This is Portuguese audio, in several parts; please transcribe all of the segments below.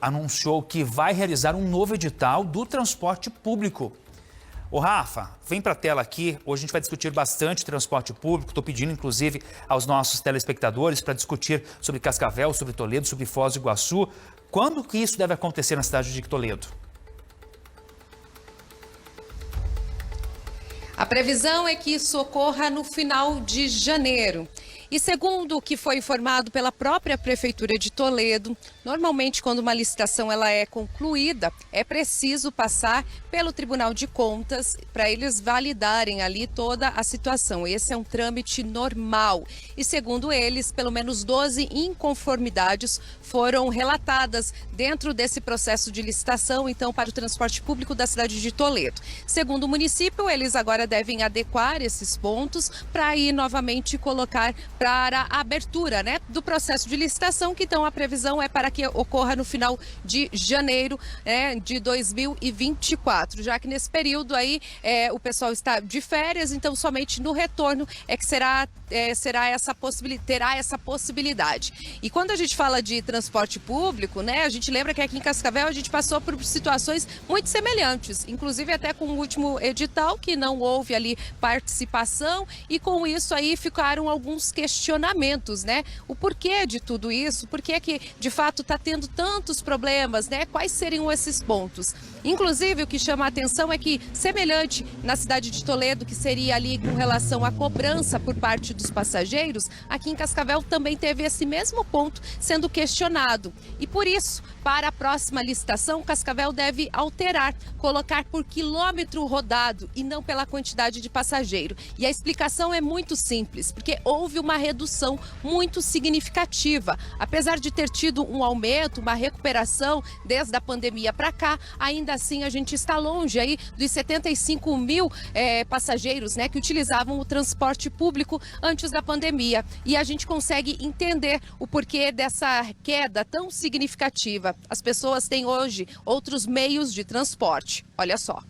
anunciou que vai realizar um novo edital do transporte público. Ô Rafa, vem para a tela aqui. Hoje a gente vai discutir bastante transporte público. Estou pedindo, inclusive, aos nossos telespectadores para discutir sobre Cascavel, sobre Toledo, sobre Foz do Iguaçu. Quando que isso deve acontecer na cidade de Toledo? A previsão é que isso ocorra no final de janeiro. E segundo o que foi informado pela própria Prefeitura de Toledo, normalmente quando uma licitação ela é concluída, é preciso passar pelo Tribunal de Contas para eles validarem ali toda a situação. Esse é um trâmite normal. E segundo eles, pelo menos 12 inconformidades foram relatadas dentro desse processo de licitação, então, para o transporte público da cidade de Toledo. Segundo o município, eles agora devem adequar esses pontos para aí novamente colocar para a abertura, do processo de licitação, que então a previsão é para que ocorra no final de janeiro de 2024, já que nesse período aí o pessoal está de férias, então somente no retorno é que terá essa possibilidade. E quando a gente fala de transporte público, a gente lembra que aqui em Cascavel a gente passou por situações muito semelhantes, inclusive até com o último edital, que não houve ali participação, e com isso aí ficaram alguns questionamentos, O porquê de tudo isso, por que de fato está tendo tantos problemas, Quais seriam esses pontos? Inclusive, o que chama a atenção é que, semelhante na cidade de Toledo, que seria ali com relação à cobrança por parte dos passageiros, aqui em Cascavel também teve esse mesmo ponto sendo questionado. E por isso, para a próxima licitação, Cascavel deve alterar, colocar por quilômetro rodado e não pela quantidade de passageiro. E a explicação é muito simples, porque houve uma redução muito significativa. Apesar de ter tido um aumento, uma recuperação desde a pandemia para cá, ainda assim a gente está longe aí dos 75 mil passageiros que utilizavam o transporte público antes da pandemia. E a gente consegue entender o porquê dessa queda tão significativa. As pessoas têm hoje outros meios de transporte. Olha só.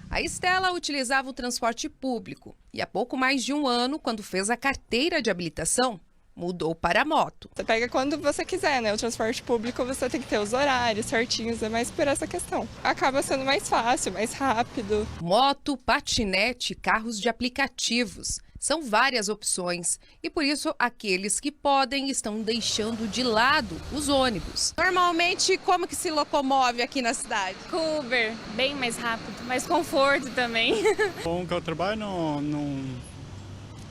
A Estela utilizava o transporte público e há pouco mais de um ano, quando fez a carteira de habilitação, mudou para a moto. Você pega quando você quiser, O transporte público você tem que ter os horários certinhos, é mais por essa questão. Acaba sendo mais fácil, mais rápido. Moto, patinete, carros de aplicativos. São várias opções e por isso aqueles que podem estão deixando de lado os ônibus. Normalmente, como que se locomove aqui na cidade? Com Uber, bem mais rápido, mais conforto também. Bom que eu trabalho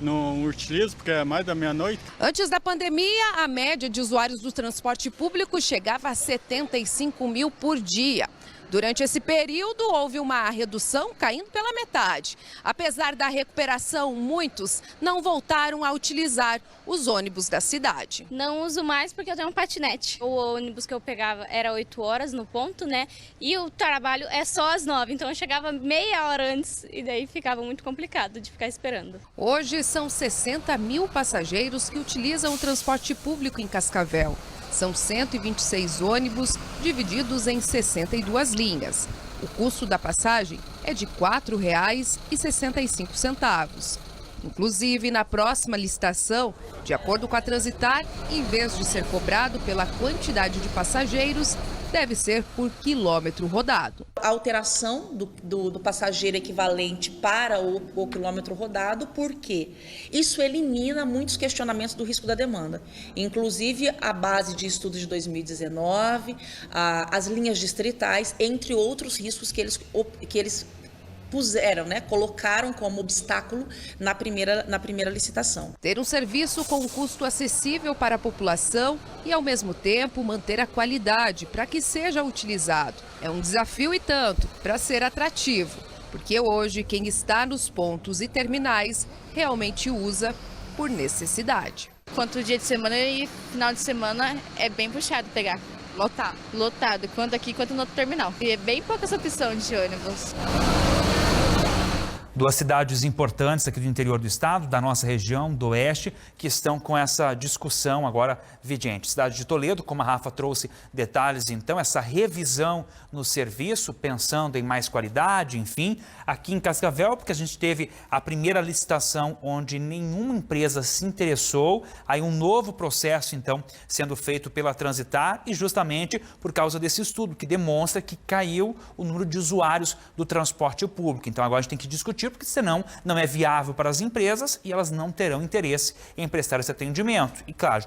não utilizo, porque é mais da meia-noite. Antes da pandemia, a média de usuários do transporte público chegava a 75 mil por dia. Durante esse período, houve uma redução caindo pela metade. Apesar da recuperação, muitos não voltaram a utilizar os ônibus da cidade. Não uso mais porque eu tenho um patinete. O ônibus que eu pegava era 8 horas no ponto, E o trabalho é só às 9, então eu chegava meia hora antes e daí ficava muito complicado de ficar esperando. Hoje são 60 mil passageiros que utilizam o transporte público em Cascavel. São 126 ônibus divididos em 62 linhas. O custo da passagem é de R$ 4,65. Inclusive, na próxima licitação, de acordo com a Transitar, em vez de ser cobrado pela quantidade de passageiros, deve ser por quilômetro rodado. A alteração do passageiro equivalente para o quilômetro rodado, por quê? Isso elimina muitos questionamentos do risco da demanda. Inclusive, a base de estudos de 2019, as linhas distritais, entre outros riscos que eles puseram, colocaram como obstáculo na primeira licitação. Ter um serviço com um custo acessível para a população e, ao mesmo tempo, manter a qualidade para que seja utilizado. É um desafio e tanto para ser atrativo, porque hoje quem está nos pontos e terminais realmente usa por necessidade. Quanto dia de semana e final de semana é bem puxado pegar. Lotado, quanto aqui quanto no outro terminal. E é bem pouca essa opção de ônibus. Duas cidades importantes aqui do interior do estado, da nossa região, do oeste, que estão com essa discussão agora vigente. Cidade de Toledo, como a Rafa trouxe detalhes, então, essa revisão no serviço, pensando em mais qualidade, enfim. Aqui em Cascavel, porque a gente teve a primeira licitação onde nenhuma empresa se interessou, aí um novo processo, então, sendo feito pela Transitar e justamente por causa desse estudo que demonstra que caiu o número de usuários do transporte público. Então, agora a gente tem que discutir, porque senão não é viável para as empresas e elas não terão interesse em prestar esse atendimento. E claro,